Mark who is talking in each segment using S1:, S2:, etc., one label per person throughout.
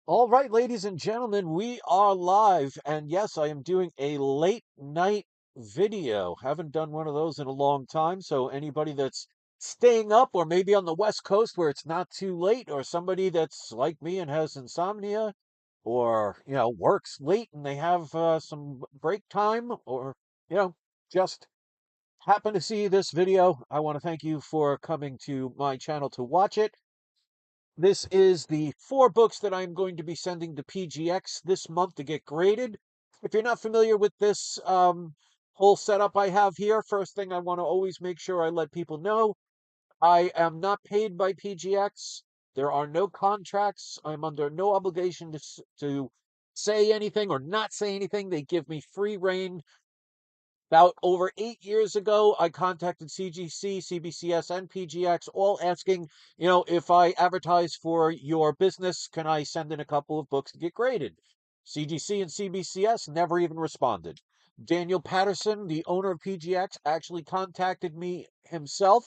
S1: All right, ladies and gentlemen, we are live. And yes, I am doing a late night video. Haven't done one of those in a long time. So, anybody that's staying up, or maybe on the West Coast where it's not too late, or somebody that's like me and has insomnia, or, works late and they have some break time, or, you know, just happen to see this video, I want to thank you for coming to my channel to watch it. This is the 4 books that I'm going to be sending to PGX this month to get graded. If you're not familiar with this whole setup I have here, first thing I want to always make sure I let people know, I am not paid by PGX. There are no contracts. I'm under no obligation to say anything or not say anything. They give me free reign. About over 8 years ago, I contacted CGC, CBCS, and PGX, all asking, if I advertise for your business, can I send in a couple of books to get graded? CGC and CBCS never even responded. Daniel Patterson, the owner of PGX, actually contacted me himself,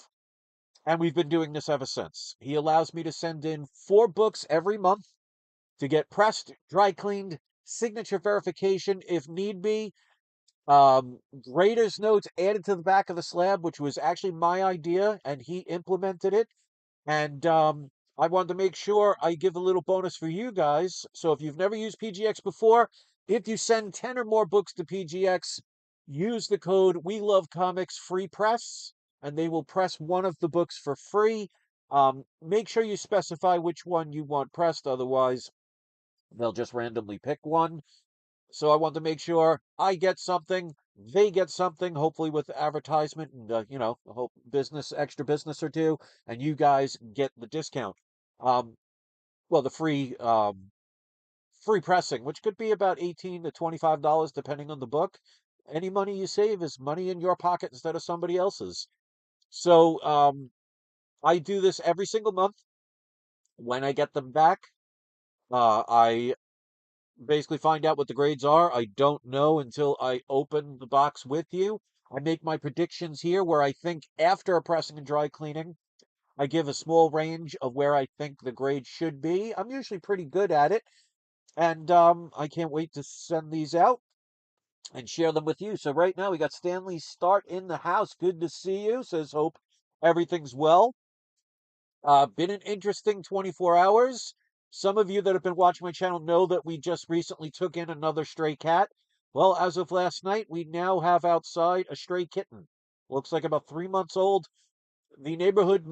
S1: and we've been doing this ever since. He allows me to send in 4 books every month to get pressed, dry cleaned, signature verification if need be, Grader's notes added to the back of the slab, which was actually my idea, and he implemented it. And I wanted to make sure I give a little bonus for you guys. So if you've never used PGX before, if you send 10 or more books to PGX, use the code We Love Comics Free Press, and they will press one of the books for free. Make sure you specify which one you want pressed, otherwise they'll just randomly pick one. So I want to make sure I get something, they get something, hopefully with advertisement and hope business, extra business or two, and you guys get the discount. Um, well, the free pressing, which could be about $18 to $25 depending on the book. Any money you save is money in your pocket instead of somebody else's. So I do this every single month. When I get them back, I basically find out what the grades are. I don't know until I open the box with you. I make my predictions here where I think after a pressing and dry cleaning, I give a small range of where I think the grade should be. I'm usually pretty good at it, and I can't wait to send these out and share them with you. So right now we got Stanley Start in the house. Good to see you. Says hope everything's well. Been an interesting 24 hours. Some of you that have been watching my channel know that we just recently took in another stray cat. Well, as of last night, we now have outside a stray kitten. Looks like about 3 months old. The neighborhood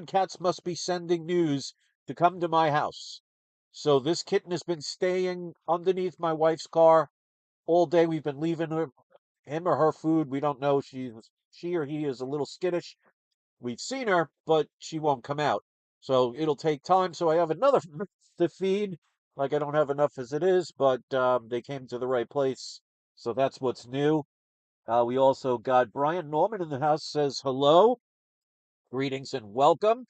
S1: cats must be sending news to come to my house. So this kitten has been staying underneath my wife's car all day. We've been leaving him or her food. We don't know. She or he is a little skittish. We've seen her, but she won't come out. So it'll take time. So I have another to feed. Like I don't have enough as it is, but they came to the right place. So that's what's new. We also got Brian Norman in the house, says hello, greetings and welcome.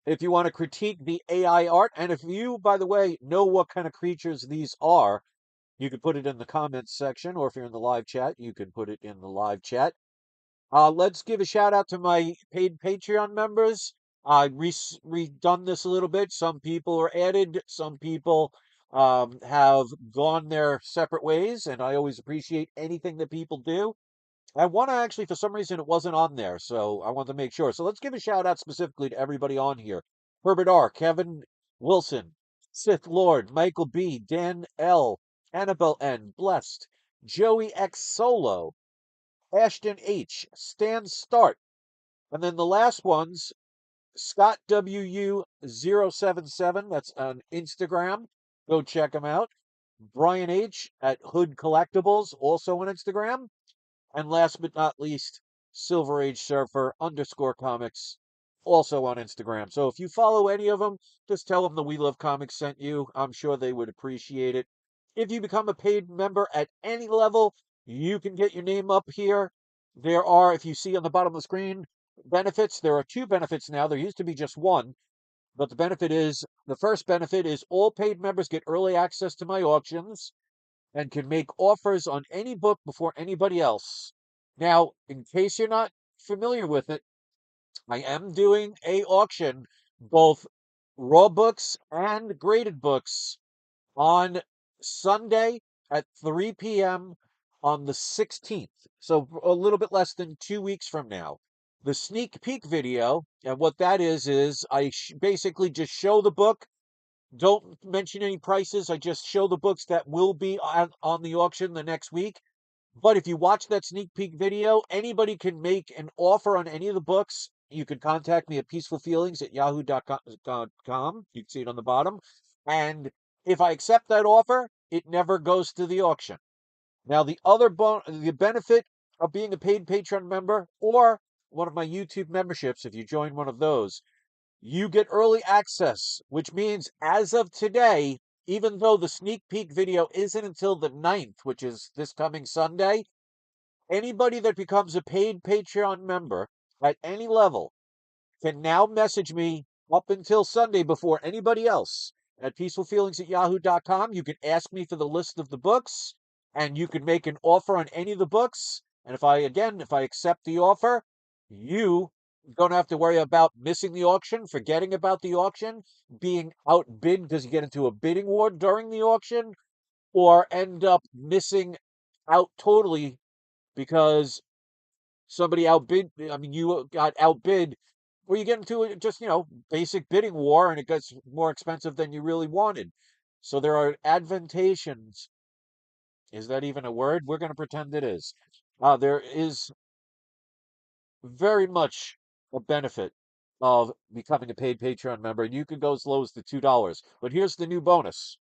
S1: If you want to critique the AI art, and if you, by the way, know what kind of creatures these are, you can put it in the comments section, or if you're in the live chat, you can put it in the live chat. Let's give a shout out to my paid Patreon members. I redone this a little bit. Some people are added, some people have gone their separate ways, and I always appreciate anything that people do. And one actually, for some reason, it wasn't on there, so I want to make sure. So let's give a shout out specifically to everybody on here: Herbert R, Kevin Wilson, Sith Lord, Michael B, Dan L, Annabelle N, Blessed, Joey X Solo, Ashton H, Stan Start, and then the last one's Scott WU077. That's on Instagram. Go check him out. Brian H at Hood Collectibles, also on Instagram. And last but not least, Silver Age Surfer underscore comics, also on Instagram. So if you follow any of them, just tell them the We Love Comics sent you. I'm sure they would appreciate it. If you become a paid member at any level, you can get your name up here. There are, if you see on the bottom of the screen, benefits. There are 2 benefits now. There used to be just one. But the first benefit is all paid members get early access to my auctions and can make offers on any book before anybody else. Now, in case you're not familiar with it, I am doing a auction both raw books and graded books on Sunday at 3 p.m. on the 16th. So a little bit less than 2 weeks from now. The sneak peek video, and what that is I basically just show the book. Don't mention any prices. I just show the books that will be on the auction the next week. But if you watch that sneak peek video, anybody can make an offer on any of the books. You can contact me at peacefulfeelings@yahoo.com. You can see it on the bottom. And if I accept that offer, it never goes to the auction. Now, the benefit of being a paid Patreon member or one of my YouTube memberships, if you join one of those, you get early access, which means as of today, even though the sneak peek video isn't until the 9th, which is this coming Sunday, anybody that becomes a paid Patreon member at any level can now message me up until Sunday before anybody else at peacefulfeelings@yahoo.com. You can ask me for the list of the books and you can make an offer on any of the books. And if I accept the offer, you don't have to worry about missing the auction, forgetting about the auction, being outbid because you get into a bidding war during the auction, or end up missing out totally because somebody outbid, I mean, you got outbid, or you get into just, basic bidding war and it gets more expensive than you really wanted. So there are advantations. Is that even a word? We're going to pretend it is. There is very much a benefit of becoming a paid Patreon member, and you can go as low as the $2. But here's the new bonus.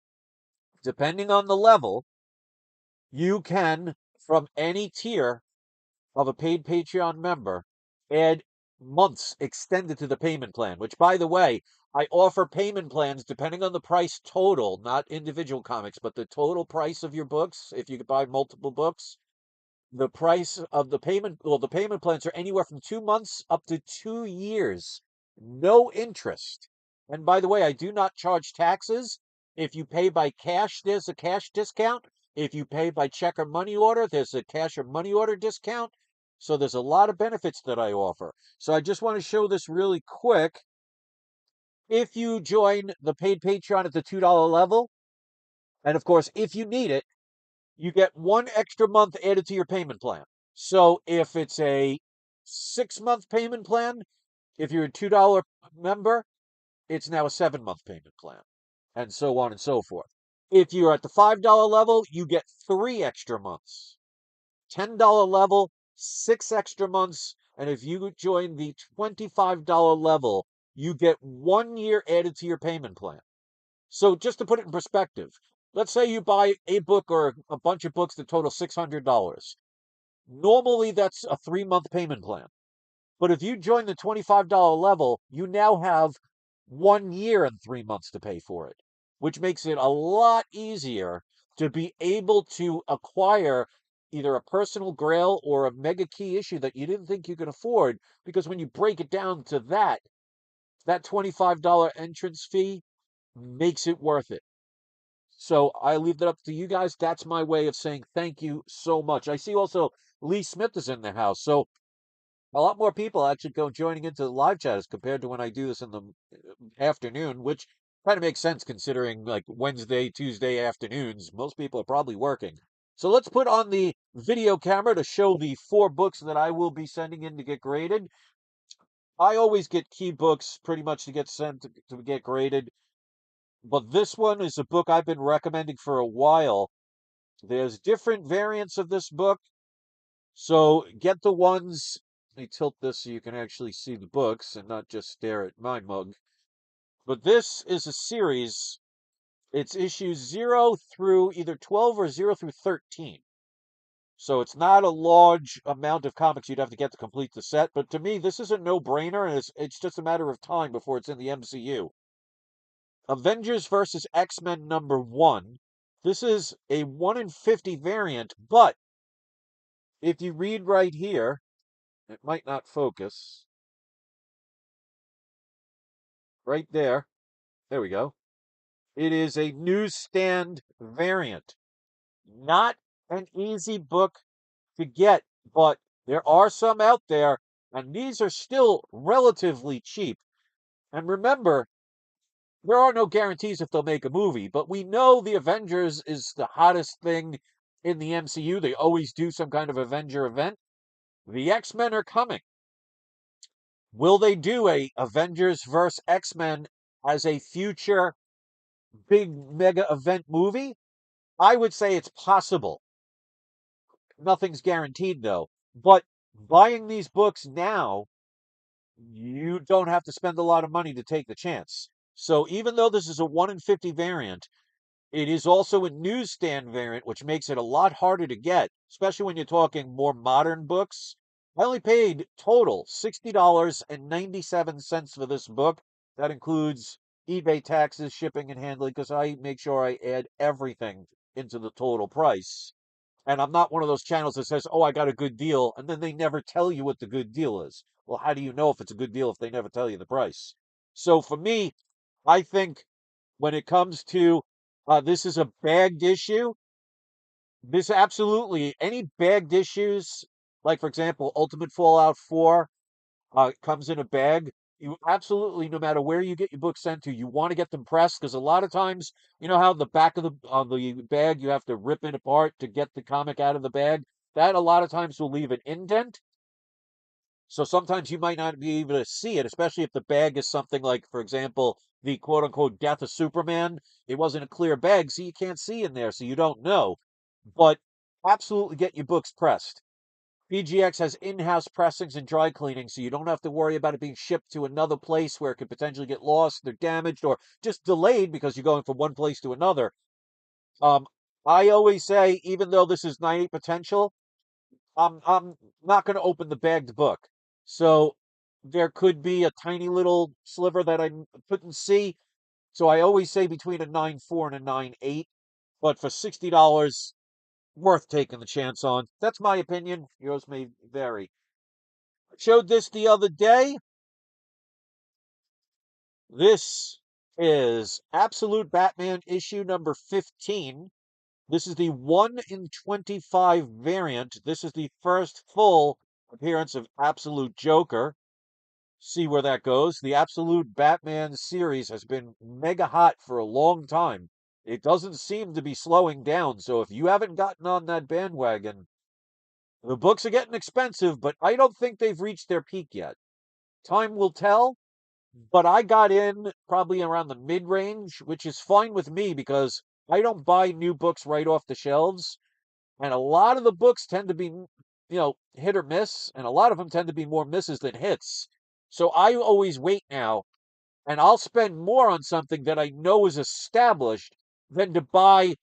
S1: Depending on the level, you can, from any tier of a paid Patreon member, add months extended to the payment plan, which, by the way, I offer payment plans depending on the price total, not individual comics, but the total price of your books. If you could buy multiple books, the price of the payment plans are anywhere from 2 months up to 2 years. No interest. And by the way, I do not charge taxes. If you pay by cash, there's a cash discount. If you pay by check or money order, there's a cash or money order discount. So there's a lot of benefits that I offer. So I just want to show this really quick. If you join the paid Patreon at the $2 level, and of course, if you need it, you get one extra month added to your payment plan. So if it's a 6 month payment plan, if you're a $2 member, it's now a 7 month payment plan, and so on and so forth. If you're at the $5 level, you get 3 extra months. $10 level, 6 extra months. And if you join the $25 level, you get 1 year added to your payment plan. So just to put it in perspective, let's say you buy a book or a bunch of books that total $600. Normally, that's a 3 month payment plan. But if you join the $25 level, you now have 1 year and 3 months to pay for it, which makes it a lot easier to be able to acquire either a personal grail or a mega key issue that you didn't think you could afford. Because when you break it down to that $25 entrance fee makes it worth it. So I leave that up to you guys. That's my way of saying thank you so much. I see also Lee Smith is in the house. So a lot more people actually go joining into the live chat as compared to when I do this in the afternoon, which kind of makes sense considering like Wednesday, Tuesday afternoons. Most people are probably working. So let's put on the video camera to show the 4 books that I will be sending in to get graded. I always get key books pretty much to get sent to get graded. But this one is a book I've been recommending for a while. There's different variants of this book. So get the ones, let me tilt this so you can actually see the books and not just stare at my mug. But this is a series. It's issues 0 through either 12 or 0 through 13. So it's not a large amount of comics you'd have to get to complete the set. But to me, this is a no-brainer, and it's just a matter of time before it's in the MCU. Avengers versus X-Men #1. This is a 1 in 50 variant, but if you read right here, it might not focus. Right there. There we go. It is a newsstand variant. Not an easy book to get, but there are some out there, and these are still relatively cheap. And remember, there are no guarantees if they'll make a movie, but we know the Avengers is the hottest thing in the MCU. They always do some kind of Avenger event. The X-Men are coming. Will they do a Avengers vs. X-Men as a future big mega event movie? I would say it's possible. Nothing's guaranteed though. But buying these books now, you don't have to spend a lot of money to take the chance. So even though this is a 1 in 50 variant, it is also a newsstand variant, which makes it a lot harder to get, especially when you're talking more modern books. I only paid total $60.97 for this book. That includes eBay taxes, shipping, and handling, because I make sure I add everything into the total price. And I'm not one of those channels that says, oh, I got a good deal, and then they never tell you what the good deal is. Well, how do you know if it's a good deal if they never tell you the price? So for me, I think when it comes to this is a bagged issue, this absolutely, any bagged issues, like for example, Ultimate Fallout 4 comes in a bag. You absolutely, no matter where you get your books sent to, you want to get them pressed because a lot of times, you know how the back of the on the bag you have to rip it apart to get the comic out of the bag. That a lot of times will leave an indent. So sometimes you might not be able to see it, especially if the bag is something like, for example, the quote unquote death of Superman. It wasn't a clear bag, so you can't see in there, so you don't know. But absolutely get your books pressed. PGX has in-house pressings and dry cleaning, so you don't have to worry about it being shipped to another place where it could potentially get lost or damaged or just delayed because you're going from one place to another. Um, I always say, even though this is 90 potential, I'm not going to open the bagged book. So there could be a tiny little sliver that I couldn't see. So I always say between a 9.4 and a 9.8. But for $60, worth taking the chance on. That's my opinion. Yours may vary. Showed this the other day. This is Absolute Batman issue number 15. This is the 1 in 25 variant. This is the first full appearance of Absolute Joker. See where that goes. The Absolute Batman series has been mega hot for a long time. It doesn't seem to be slowing down. So if you haven't gotten on that bandwagon, the books are getting expensive, but I don't think they've reached their peak yet. Time will tell, but I got in probably around the mid range, which is fine with me because I don't buy new books right off the shelves. And a lot of the books tend to be, hit or miss, and a lot of them tend to be more misses than hits. So I always wait now, and I'll spend more on something that I know is established than to buy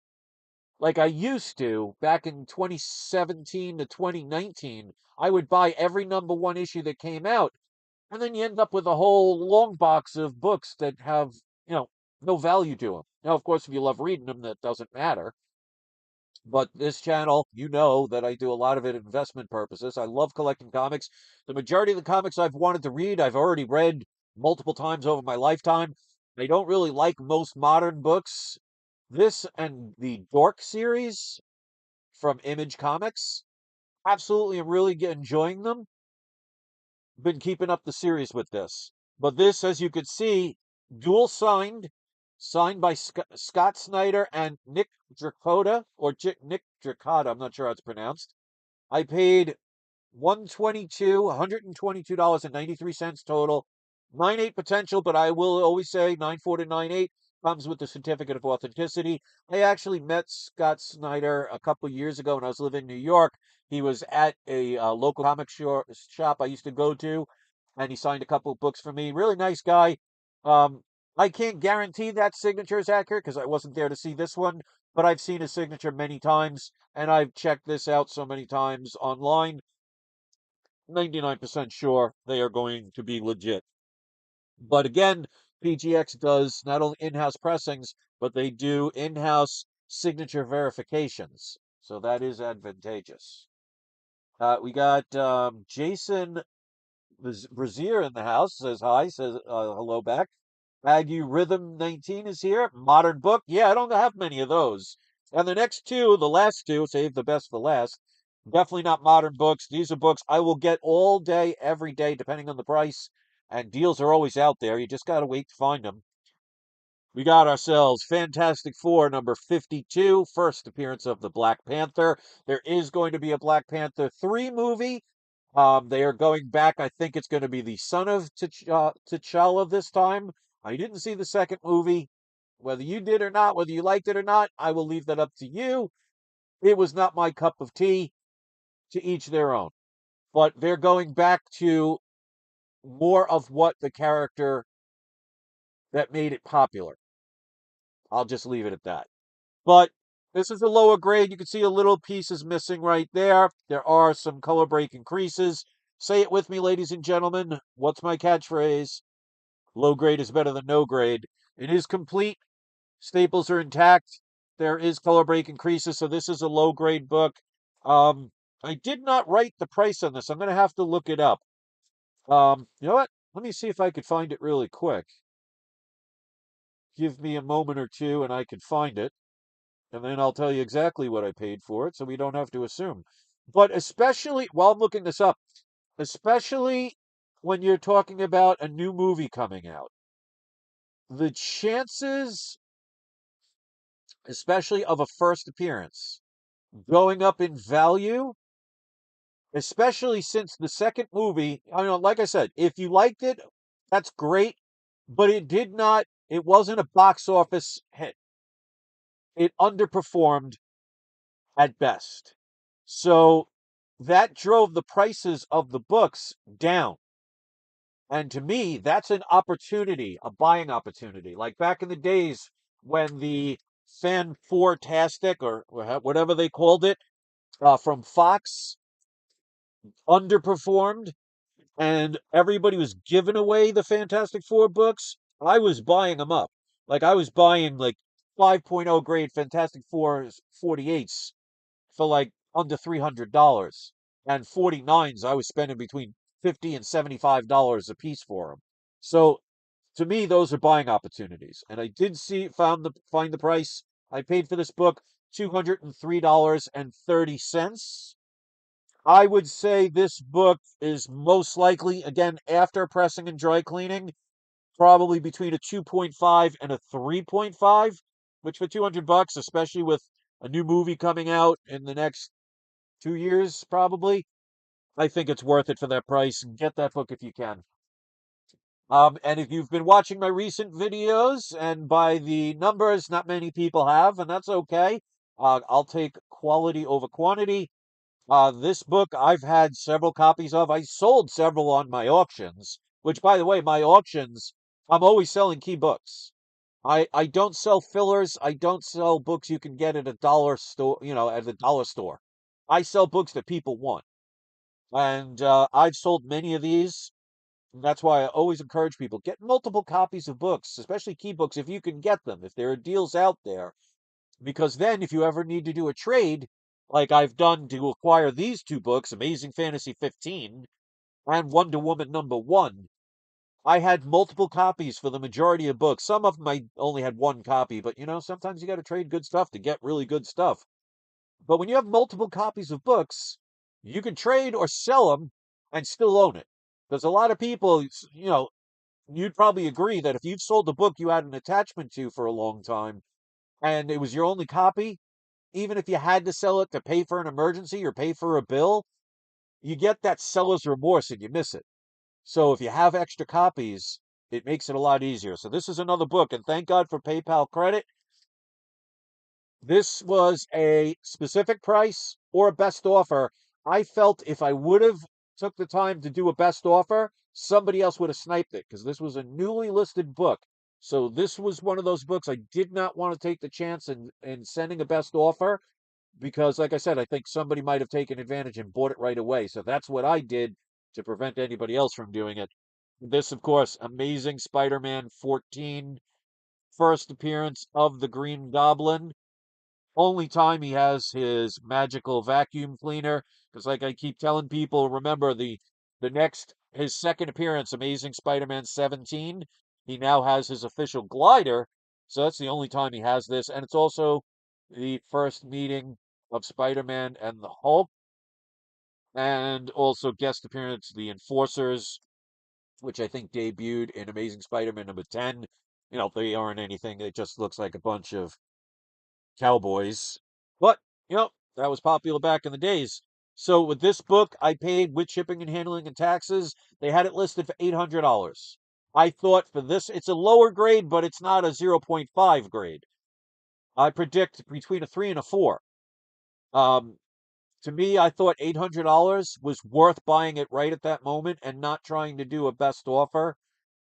S1: like I used to back in 2017 to 2019. I would buy every number one issue that came out, and then you end up with a whole long box of books that have, you know, no value to them. Now, of course, if you love reading them, that doesn't matter. But this channel, you know that I do a lot of it investment purposes. I love collecting comics. The majority of the comics I've wanted to read, I've already read multiple times over my lifetime. I don't really like most modern books. This and the Dork series from Image Comics, absolutely am really enjoying them. Been keeping up the series with this. But this, as you could see, dual signed by Scott Snyder and Nick Dracota, or Nick Dracota, I'm not sure how it's pronounced. I paid $122.93 total. 9.8 potential, but I will always say 9.4 to 9.8 comes with the certificate of authenticity. I actually met Scott Snyder a couple years ago when I was living in New York. He was at a local comic shop I used to go to, and he signed a couple of books for me. Really nice guy. Um, I can't guarantee that signature is accurate because I wasn't there to see this one, but I've seen his signature many times, and I've checked this out so many times online. 99% sure they are going to be legit. But again, PGX does not only in-house pressings, but they do in-house signature verifications. So that is advantageous. We got Jason Brazier in the house. Says hi. Says hello back. Ague Rhythm 19 is here. Modern book. Yeah, I don't have many of those. And the next two, the last two, save the best for last. Definitely not modern books. These are books I will get all day, every day, depending on the price. And deals are always out there. You just got to wait to find them. We got ourselves Fantastic Four number 52, first appearance of the Black Panther. There is going to be a Black Panther 3 movie. They are going back. I think it's going to be the son of T'Challa this time. I didn't see the second movie. Whether you did or not, whether you liked it or not, I will leave that up to you. It was not my cup of tea. To each their own. But they're going back to more of what the character that made it popular. I'll just leave it at that. But this is a lower grade. You can see a little piece is missing right there. There are some color break increases. Say it with me, ladies and gentlemen. What's my catchphrase? Low grade is better than no grade. It is complete. Staples are intact. There is color break increases, so this is a low grade book. Um, I did not write the price on this. I'm going to have to look it up. You know what? Let me see if I could find it really quick. Give me a moment or two and I can find it. And then I'll tell you exactly what I paid for it so we don't have to assume. But especially while I'm looking this up, especially when you're talking about a new movie coming out, the chances, especially of a first appearance, going up in value, especially since the second movie, I know, like I said, if you liked it, that's great, but it wasn't a box office hit. It underperformed at best. So that drove the prices of the books down. And to me, that's an opportunity, a buying opportunity. Like back in the days when the Fan Fantastic or whatever they called it from Fox underperformed and everybody was giving away the Fantastic Four books, I was buying them up. Like I was buying like 5.0 grade Fantastic Four 48s for like under $300. And 49s I was spending between $50 and $75 a piece for them. So to me, those are buying opportunities. And I did find the price. I paid for this book $203.30. I would say this book is most likely, again, after pressing and dry cleaning, probably between a 2.5 and a 3.5, which for 200 bucks, especially with a new movie coming out in the next 2 years, probably, I think it's worth it for that price. Get that book if you can. And if you've been watching my recent videos, and by the numbers, not many people have, and that's okay. I'll take quality over quantity. This book I've had several copies of. I sold several on my auctions, which, by the way, my auctions, I'm always selling key books. I don't sell fillers. I don't sell books you can get at a dollar store, at a dollar store. I sell books that people want. And I've sold many of these. And that's why I always encourage people get multiple copies of books, especially key books, if you can get them, if there are deals out there. Because then, if you ever need to do a trade, like I've done to acquire these two books, Amazing Fantasy 15 and Wonder Woman #1, I had multiple copies for the majority of books. Some of them I only had one copy, but sometimes you got to trade good stuff to get really good stuff. But when you have multiple copies of books, you can trade or sell them and still own it. Because a lot of people, you'd probably agree that if you've sold a book you had an attachment to for a long time and it was your only copy, even if you had to sell it to pay for an emergency or pay for a bill, you get that seller's remorse and you miss it. So if you have extra copies, it makes it a lot easier. So this is another book, and thank God for PayPal credit. This was a specific price or a best offer. I felt if I would have took the time to do a best offer, somebody else would have sniped it because this was a newly listed book. So this was one of those books I did not want to take the chance in sending a best offer because, like I said, I think somebody might have taken advantage and bought it right away. So that's what I did to prevent anybody else from doing it. This, of course, Amazing Spider-Man 14, first appearance of the Green Goblin. Only time he has his magical vacuum cleaner. Because, like I keep telling people, remember his second appearance, Amazing Spider-Man 17. He now has his official glider. So that's the only time he has this. And it's also the first meeting of Spider-Man and the Hulk. And also guest appearance, the Enforcers, which I think debuted in Amazing Spider-Man #10. they aren't anything. It just looks like a bunch of cowboys. But, that was popular back in the days. So with this book, I paid with shipping and handling and taxes. They had it listed for $800. I thought for this, it's a lower grade, but it's not a zero point 0.5 grade. I predict between a 3 and a 4. Um, to me, I thought $800 was worth buying it right at that moment and not trying to do a best offer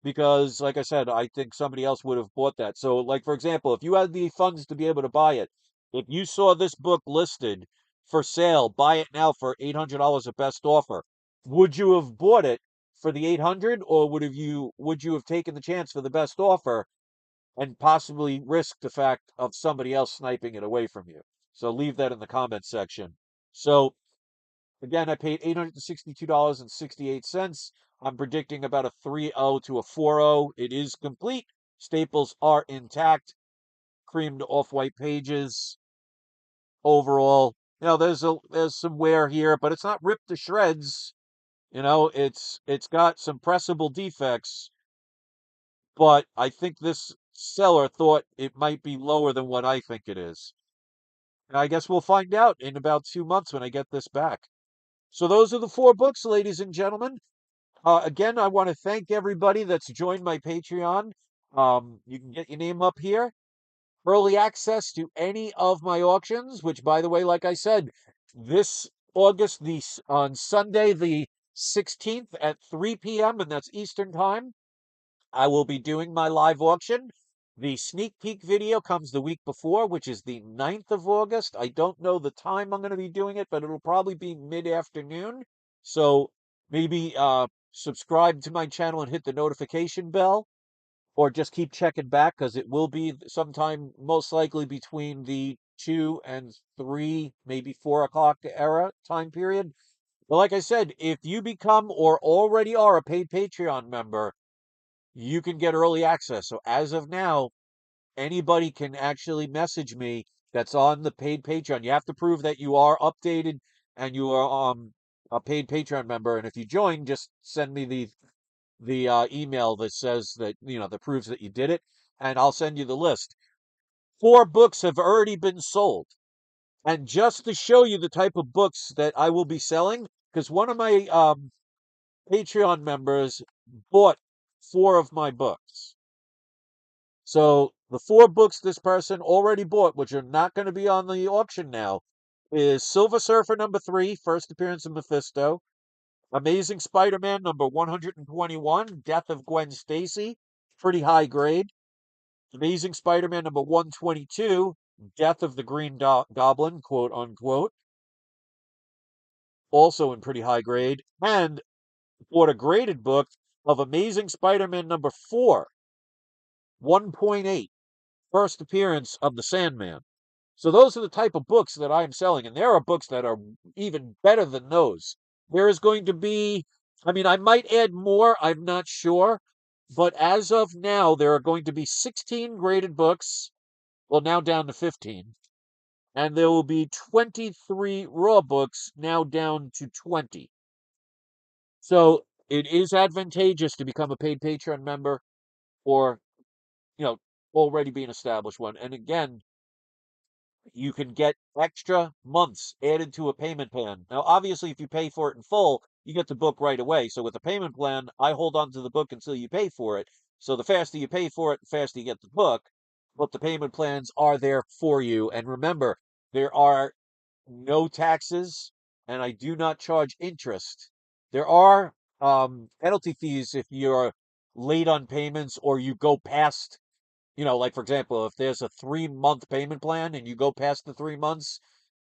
S1: because, like I said, I think somebody else would have bought that. So, like, for example, if you had the funds to be able to buy it, if you saw this book listed for sale, buy it now for $800 a best offer. Would you have bought it for the 800 or would you have taken the chance for the best offer and possibly risk the fact of somebody else sniping it away from you? So leave that in the comments section. So again, I paid $862.68. I'm predicting about a 3.0 to a 4.0. It is complete. Staples are intact. Creamed off-white pages. Overall, there's some wear here, but it's not ripped to shreds. It's got some pressable defects, but I think this seller thought it might be lower than what I think it is. And I guess we'll find out in about 2 months when I get this back. So those are the 4 books, ladies and gentlemen. Again, I want to thank everybody that's joined my Patreon. You can get your name up here. Early access to any of my auctions, which, by the way, like I said, this August, on Sunday, the 16th at 3 p.m., and that's Eastern Time, I will be doing my live auction. The sneak peek video comes the week before, which is the 9th of August. I don't know the time I'm going to be doing it, but it'll probably be mid-afternoon. So maybe subscribe to my channel and hit the notification bell, or just keep checking back because it will be sometime most likely between the 2 and 3, maybe 4 o'clock era time period. But like I said, if you become or already are a paid Patreon member, you can get early access. So as of now, anybody can actually message me that's on the paid Patreon. You have to prove that you are updated and you are a paid Patreon member. And if you join, just send me the email that says that that proves that you did it, and I'll send you the list. 4 books have already been sold, and just to show you the type of books that I will be selling, because one of my Patreon members bought 4 of my books. So the 4 books this person already bought, which are not going to be on the auction now, is Silver Surfer #3, first appearance of Mephisto. Amazing Spider-Man number 121, Death of Gwen Stacy, pretty high grade. Amazing Spider-Man number 122, Death of the Green Goblin, quote unquote, also in pretty high grade. And bought a graded book of Amazing Spider-Man number 4, 1.8, first appearance of the Sandman. So those are the type of books that I am selling, and there are books that are even better than those. There is going to be, I mean, I might add more, I'm not sure, but as of now, there are going to be 16 graded books, well, now down to 15, and there will be 23 raw books, now down to 20. So it is advantageous to become a paid Patreon member or, you know, already be an established one. And again, you can get extra months added to a payment plan. Now, obviously, if you pay for it in full, you get the book right away. So with a payment plan, I hold on to the book until you pay for it. So the faster you pay for it, the faster you get the book. But the payment plans are there for you. And remember, there are no taxes, and I do not charge interest. There are penalty fees if you're late on payments or you go past, like for example, if there's a 3-month payment plan and you go past the 3 months,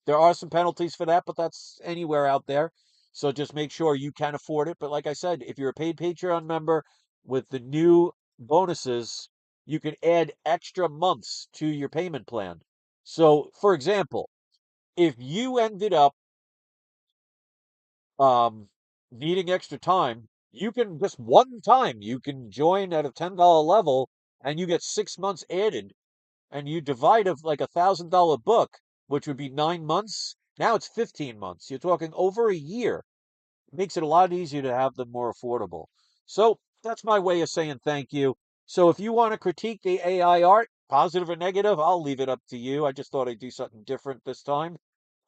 S1: there are some penalties for that, but that's anywhere out there. So just make sure you can afford it. But like I said, if you're a paid Patreon member with the new bonuses, you can add extra months to your payment plan. So, for example, if you ended up um, needing extra time, you can just one time you can join at a $10 level and you get 6 months added and you divide of like $1,000 book, which would be 9 months. Now it's 15 months. You're talking over a year. It makes it a lot easier to have them more affordable. So that's my way of saying thank you. So if you want to critique the AI art, positive or negative, I'll leave it up to you. I just thought I'd do something different this time.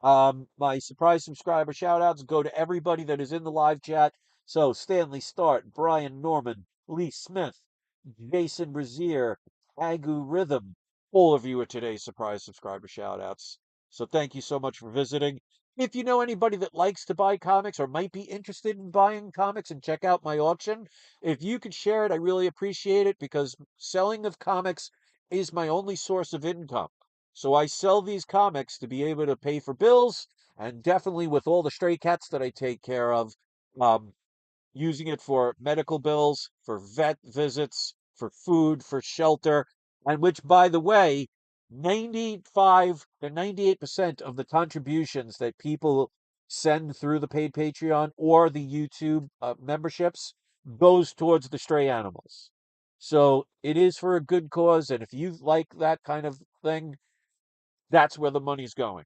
S1: My surprise subscriber shout outs go to everybody that is in the live chat. So Stanley Start, Brian Norman, Lee Smith, Jason Brazier, Agu Rhythm. All of you are today's surprise subscriber shout outs. So thank you so much for visiting. If you know anybody that likes to buy comics or might be interested in buying comics and check out my auction, if you could share it, I really appreciate it because selling of comics is my only source of income. So I sell these comics to be able to pay for bills and definitely with all the stray cats that I take care of, um, using it for medical bills, for vet visits, for food, for shelter, and which, by the way, 95 to 98% of the contributions that people send through the paid Patreon or the YouTube memberships goes towards the stray animals. So it is for a good cause, and if you like that kind of thing, that's where the money's going.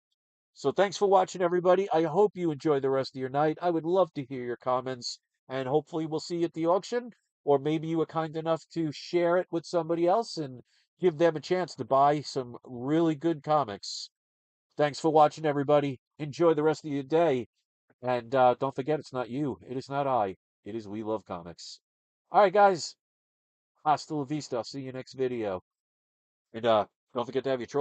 S1: So thanks for watching, everybody. I hope you enjoy the rest of your night. I would love to hear your comments, and hopefully we'll see you at the auction, or maybe you were kind enough to share it with somebody else and give them a chance to buy some really good comics. Thanks for watching, everybody. Enjoy the rest of your day, and don't forget, it's not you. It is not I. It is We Love Comics. All right, guys. Hasta la vista. I'll see you next video. And don't forget to have your troll.